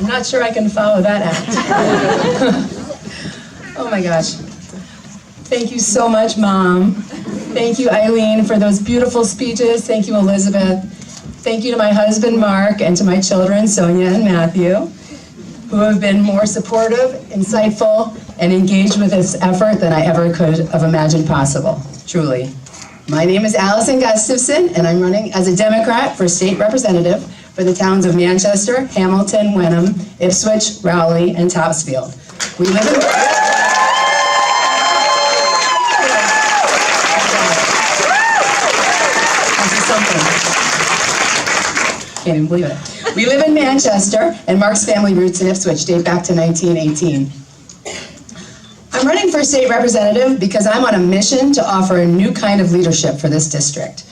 I'm not sure I can follow that act. Oh my gosh. Thank you so much, Mom. Thank you, Eileen, for those beautiful speeches. Thank you, Elizabeth. Thank you to my husband, Mark, and to my children, Sonia and Matthew, who have been more supportive, insightful, and engaged with this effort than I ever could have imagined possible, truly. My name is Allison Gustavson, and I'm running as a Democrat for state representative for the towns of Manchester, Hamilton, Wenham, Ipswich, Rowley, and Topsfield. We live in... Can't even believe it. We live in Manchester, and Mark's family roots in Ipswich date back to 1918. I'm running for state representative because I'm on a mission to offer a new kind of leadership for this district.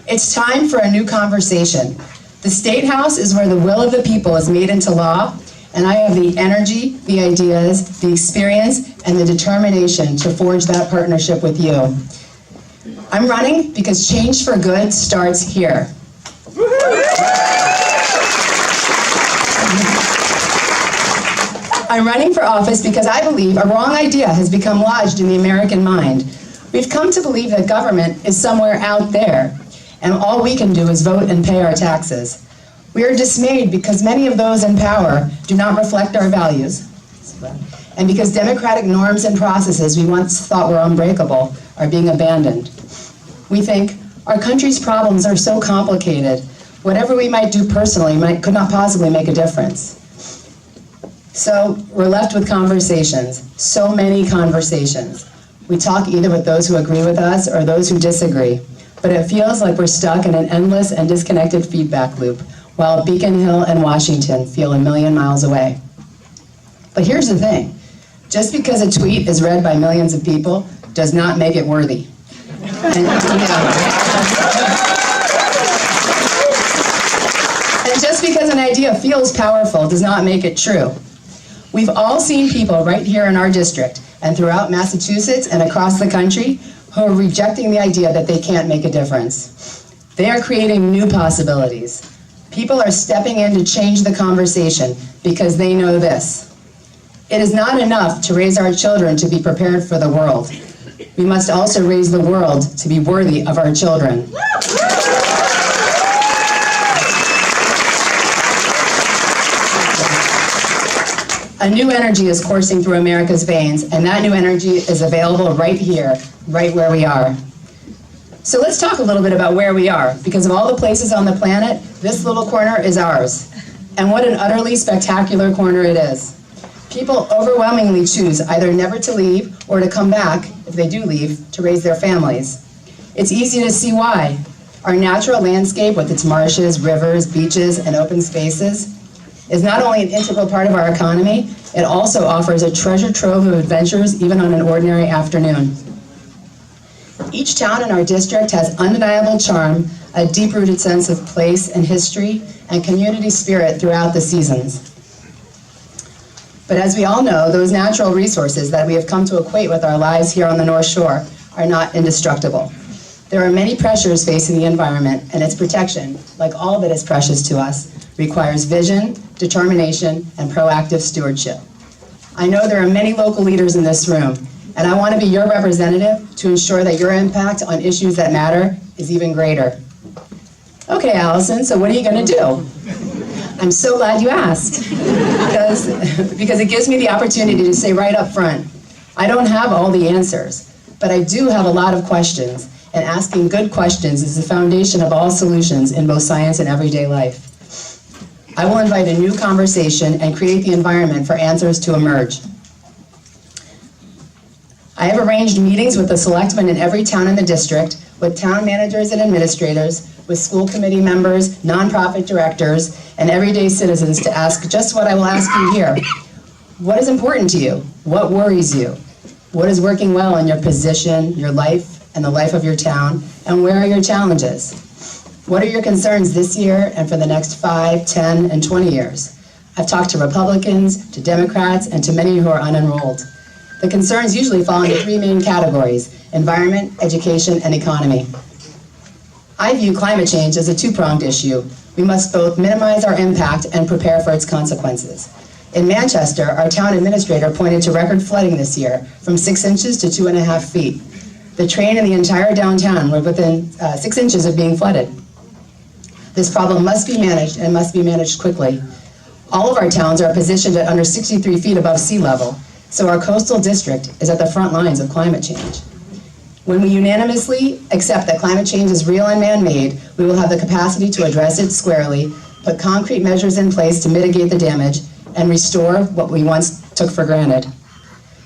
It's time for a new conversation. The State House is where the will of the people is made into law, and I have the energy, the ideas, the experience, and the determination to forge that partnership with you. I'm running because change for good starts here. I'm running for office because I believe a wrong idea has become lodged in the American mind. We've come to believe that government is somewhere out there, and all we can do is vote and pay our taxes. We are dismayed because many of those in power do not reflect our values, and because democratic norms and processes we once thought were unbreakable are being abandoned. We think our country's problems are so complicated, whatever we might do personally could not possibly make a difference. So we're left with conversations, so many conversations. We talk either with those who agree with us or those who disagree, but it feels like we're stuck in an endless and disconnected feedback loop, while Beacon Hill and Washington feel a million miles away. But here's the thing, just because a tweet is read by millions of people does not make it worthy. And just because an idea feels powerful does not make it true. We've all seen people right here in our district and throughout Massachusetts and across the country who are rejecting the idea that they can't make a difference. They are creating new possibilities. People are stepping in to change the conversation because they know this. It is not enough to raise our children to be prepared for the world. We must also raise the world to be worthy of our children. A new energy is coursing through America's veins, and that new energy is available right here, right where we are. So let's talk a little bit about where we are. Because of all the places on the planet, this little corner is ours. And what an utterly spectacular corner it is. People overwhelmingly choose either never to leave or to come back, if they do leave, to raise their families. It's easy to see why. Our natural landscape with its marshes, rivers, beaches, and open spaces is not only an integral part of our economy, it also offers a treasure trove of adventures even on an ordinary afternoon. Each town in our district has undeniable charm, a deep-rooted sense of place and history, and community spirit throughout the seasons. But as we all know, those natural resources that we have come to equate with our lives here on the North Shore are not indestructible. There are many pressures facing the environment, and its protection, like all that is precious to us, requires vision, determination, and proactive stewardship. I know there are many local leaders in this room, and I want to be your representative to ensure that your impact on issues that matter is even greater. Okay, Allison, so what are you going to do? I'm so glad you asked, because it gives me the opportunity to say right up front, I don't have all the answers, but I do have a lot of questions, and asking good questions is the foundation of all solutions in both science and everyday life. I will invite a new conversation and create the environment for answers to emerge. I have arranged meetings with the selectmen in every town in the district, with town managers and administrators, with school committee members, nonprofit directors, and everyday citizens to ask just what I will ask you here. What is important to you? What worries you? What is working well in your position, your life, and the life of your town? And where are your challenges? What are your concerns this year and for the next 5, 10, and 20 years? I've talked to Republicans, to Democrats, and to many who are unenrolled. The concerns usually fall into 3 main categories: environment, education, and economy. I view climate change as a 2-pronged issue. We must both minimize our impact and prepare for its consequences. In Manchester, our town administrator pointed to record flooding this year, from 6 inches to 2.5 feet. The train and the entire downtown were within 6 inches of being flooded. This problem must be managed, and must be managed quickly. All of our towns are positioned at under 63 feet above sea level, so our coastal district is at the front lines of climate change. When we unanimously accept that climate change is real and man-made, we will have the capacity to address it squarely, put concrete measures in place to mitigate the damage, and restore what we once took for granted.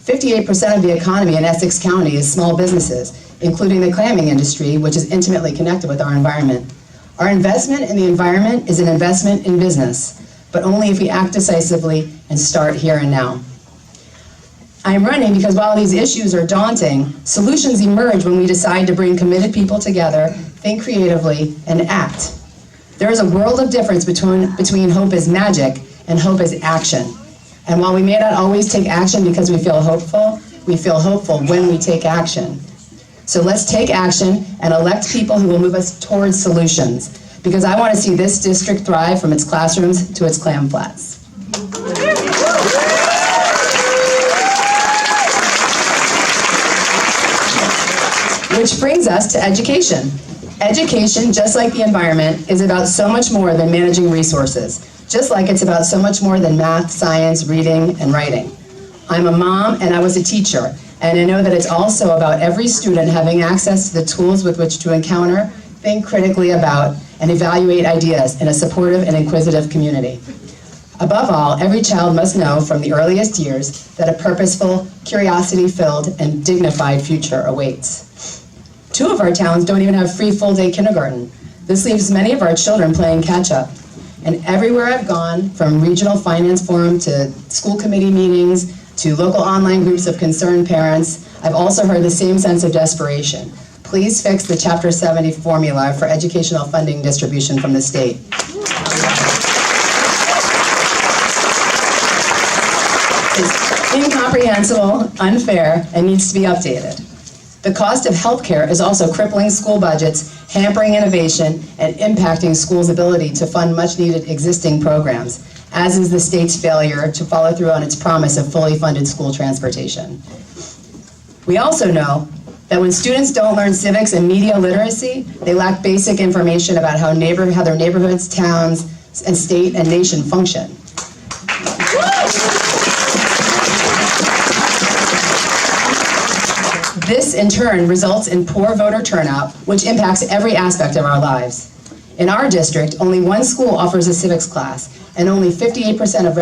58% of the economy in Essex County is small businesses, including the clamming industry, which is intimately connected with our environment. Our investment in the environment is an investment in business, but only if we act decisively and start here and now. I am running because while these issues are daunting, solutions emerge when we decide to bring committed people together, think creatively, and act. There is a world of difference between hope is magic and hope is action. And while we may not always take action because we feel hopeful when we take action. So let's take action and elect people who will move us towards solutions, because I want to see this district thrive from its classrooms to its clam flats. Which brings us to education. Education, just like the environment, is about so much more than managing resources, just like it's about so much more than math, science, reading, and writing. I'm a mom and I was a teacher, and I know that it's also about every student having access to the tools with which to encounter, think critically about, and evaluate ideas in a supportive and inquisitive community. Above all, every child must know from the earliest years that a purposeful, curiosity-filled, and dignified future awaits. 2 of our towns don't even have free full-day kindergarten. This leaves many of our children playing catch-up. And everywhere I've gone, from regional finance forum to school committee meetings to local online groups of concerned parents, I've also heard the same sense of desperation. Please fix the Chapter 70 formula for educational funding distribution from the state. It's incomprehensible, unfair, and needs to be updated. The cost of healthcare is also crippling school budgets, hampering innovation, and impacting schools' ability to fund much-needed existing programs, as is the state's failure to follow through on its promise of fully funded school transportation. We also know that when students don't learn civics and media literacy, they lack basic information about how their neighborhoods, towns, and state and nation function. This, in turn, results in poor voter turnout, which impacts every aspect of our lives. In our district, only 1 school offers a civics class, and only 58% of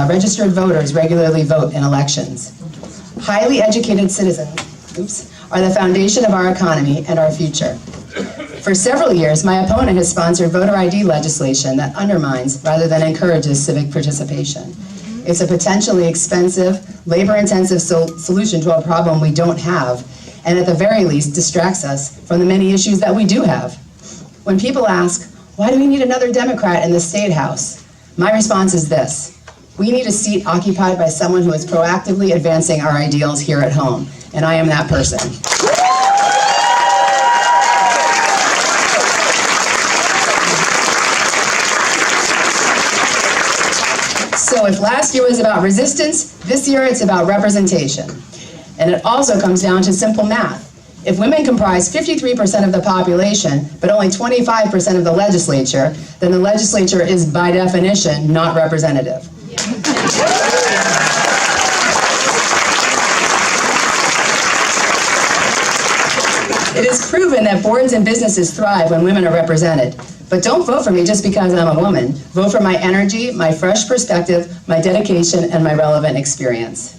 registered voters regularly vote in elections. Highly educated citizens are the foundation of our economy and our future. For several years, my opponent has sponsored voter ID legislation that undermines rather than encourages civic participation. It's a potentially expensive, labor-intensive solution to a problem we don't have, and at the very least distracts us from the many issues that we do have. When people ask, why do we need another Democrat in the State House? My response is this: we need a seat occupied by someone who is proactively advancing our ideals here at home, and I am that person. So if last year was about resistance, this year it's about representation. And it also comes down to simple math. If women comprise 53% of the population, but only 25% of the legislature, then the legislature is, by definition, not representative. It is proven that boards and businesses thrive when women are represented. But don't vote for me just because I'm a woman. Vote for my energy, my fresh perspective, my dedication, and my relevant experience.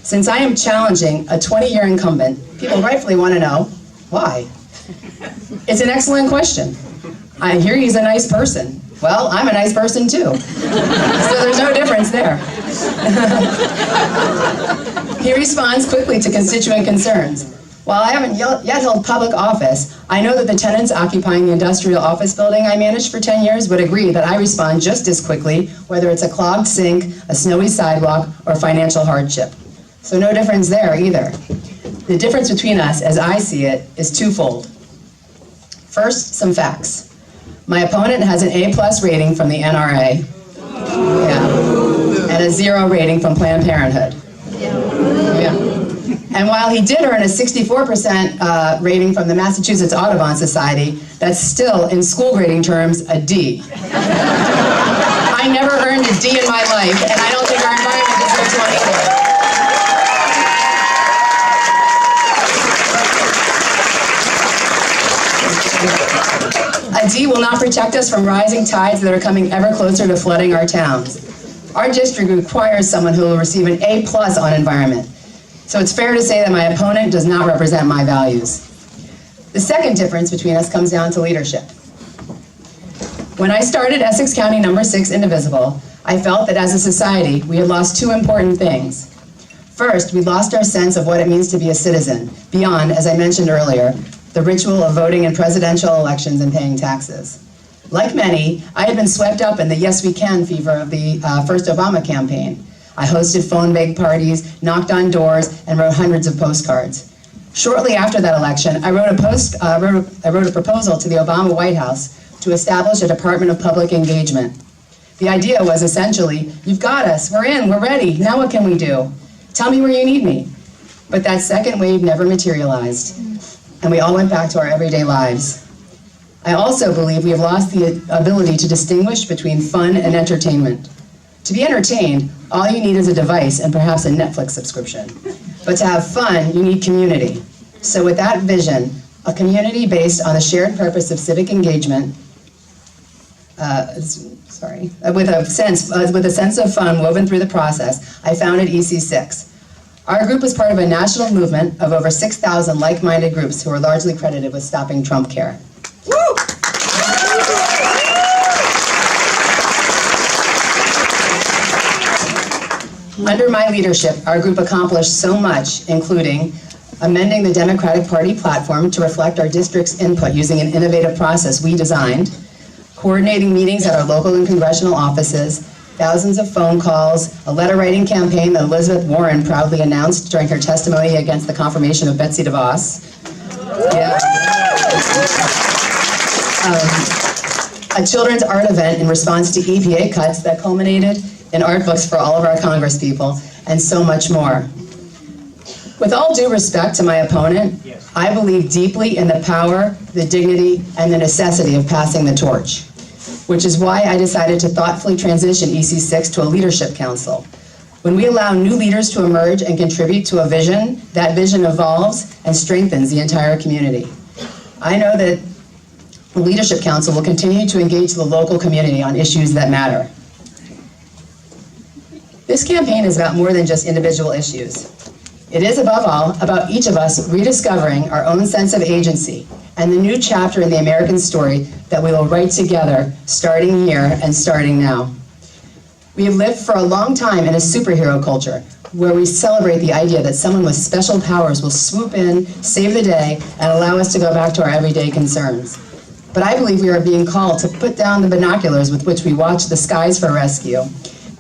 Since I am challenging a 20-year incumbent, people rightfully want to know why. It's an excellent question. I hear he's a nice person. Well, I'm a nice person too. So there's no difference there. He responds quickly to constituent concerns. While I haven't yet held public office, I know that the tenants occupying the industrial office building I managed for 10 years would agree that I respond just as quickly, whether it's a clogged sink, a snowy sidewalk, or financial hardship. So no difference there either. The difference between us, as I see it, is twofold. First, some facts. My opponent has an A+ rating from the NRA. Yeah. And a 0 rating from Planned Parenthood. Yeah. And while he did earn a 64% rating from the Massachusetts Audubon Society, that's still, in school grading terms, a D. I never earned a D in my life, and I don't think our environment deserves one either. A D will not protect us from rising tides that are coming ever closer to flooding our towns. Our district requires someone who will receive an A+ on environment. So it's fair to say that my opponent does not represent my values. The second difference between us comes down to leadership. When I started Essex County No. 6 Indivisible, I felt that as a society, we had lost two important things. First, we lost our sense of what it means to be a citizen, beyond, as I mentioned earlier, the ritual of voting in presidential elections and paying taxes. Like many, I had been swept up in the Yes We Can fever of the first Obama campaign. I hosted phone bake parties, knocked on doors, and wrote hundreds of postcards. Shortly after that election, I wrote a proposal to the Obama White House to establish a Department of Public Engagement. The idea was essentially, you've got us, we're in, we're ready, now what can we do? Tell me where you need me. But that second wave never materialized, and we all went back to our everyday lives. I also believe we have lost the ability to distinguish between fun and entertainment. To be entertained, all you need is a device and perhaps a Netflix subscription. But to have fun, you need community. So with that vision, a community based on the shared purpose of civic engagement, with a sense of fun woven through the process, I founded EC6. Our group was part of a national movement of over 6,000 like-minded groups who are largely credited with stopping Trump care. Woo! Under my leadership, our group accomplished so much, including amending the Democratic Party platform to reflect our district's input using an innovative process we designed, coordinating meetings at our local and congressional offices, thousands of phone calls, a letter-writing campaign that Elizabeth Warren proudly announced during her testimony against the confirmation of Betsy DeVos. Yeah. A children's art event in response to EPA cuts that culminated in art books for all of our congresspeople, and so much more. With all due respect to my opponent, I believe deeply in the power, the dignity, and the necessity of passing the torch, which is why I decided to thoughtfully transition EC6 to a leadership council. When we allow new leaders to emerge and contribute to a vision, that vision evolves and strengthens the entire community. I know that the Leadership Council will continue to engage the local community on issues that matter. This campaign is about more than just individual issues. It is, above all, about each of us rediscovering our own sense of agency and the new chapter in the American story that we will write together, starting here and starting now. We have lived for a long time in a superhero culture where we celebrate the idea that someone with special powers will swoop in, save the day, and allow us to go back to our everyday concerns. But I believe we are being called to put down the binoculars with which we watch the skies for rescue,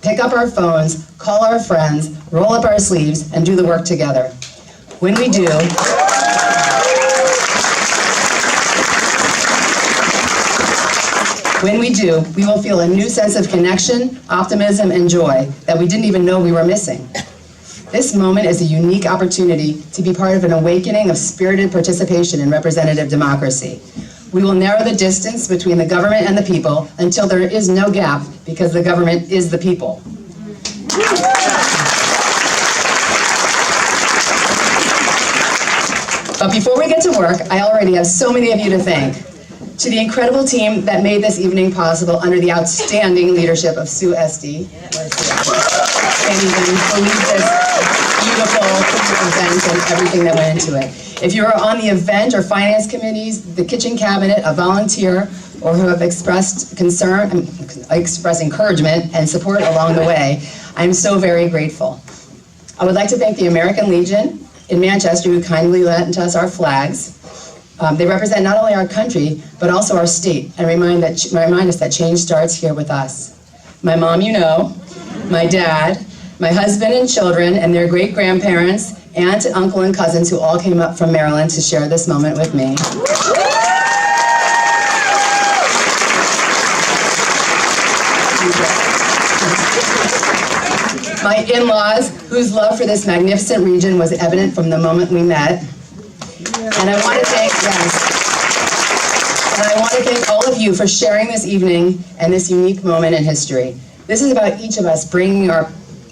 pick up our phones, call our friends, roll up our sleeves, and do the work together. When we do, we will feel a new sense of connection, optimism, and joy that we didn't even know we were missing. This moment is a unique opportunity to be part of an awakening of spirited participation in representative democracy. We will narrow the distance between the government and the people until there is no gap, because the government is the people. But before we get to work, I already have so many of you to thank. To the incredible team that made this evening possible under the outstanding leadership of Sue Esty. Can't even believe this beautiful event and everything that went into it. If you are on the event or finance committees, the kitchen cabinet, a volunteer, or who have expressed encouragement and support along the way, I'm so very grateful. I would like to thank the American Legion in Manchester, who kindly lent us our flags. They represent not only our country, but also our state, and remind us that change starts here with us. My mom, you know, my dad, my husband and children, and their great-grandparents, aunt, uncle, and cousins who all came up from Maryland to share this moment with me. My in-laws, whose love for this magnificent region was evident from the moment we met. And I want to thank all of you for sharing this evening and this unique moment in history. This is about each of us bringing our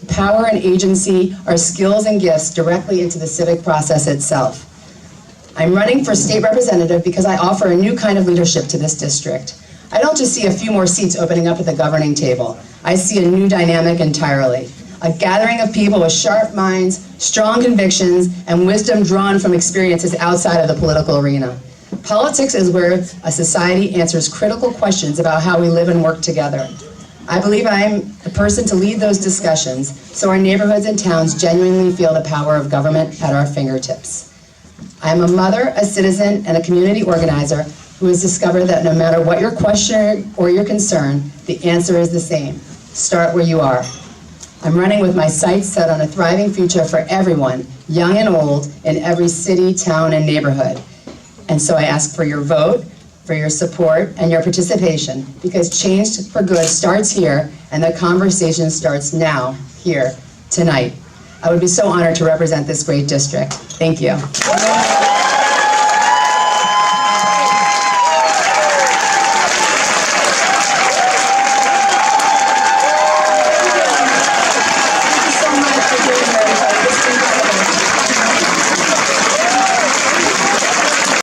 power and agency, our skills and gifts directly into the civic process itself. I'm running for state representative because I offer a new kind of leadership to this district. I don't just see a few more seats opening up at the governing table. I see a new dynamic entirely. A gathering of people with sharp minds, strong convictions, and wisdom drawn from experiences outside of the political arena. Politics is where a society answers critical questions about how we live and work together. I believe I am the person to lead those discussions so our neighborhoods and towns genuinely feel the power of government at our fingertips. I am a mother, a citizen, and a community organizer who has discovered that no matter what your question or your concern, the answer is the same. Start where you are. I'm running with my sights set on a thriving future for everyone, young and old, in every city, town, and neighborhood. And so I ask for your vote, for your support, and your participation, because change for good starts here, and the conversation starts now, here, tonight. I would be so honored to represent this great district. Thank you.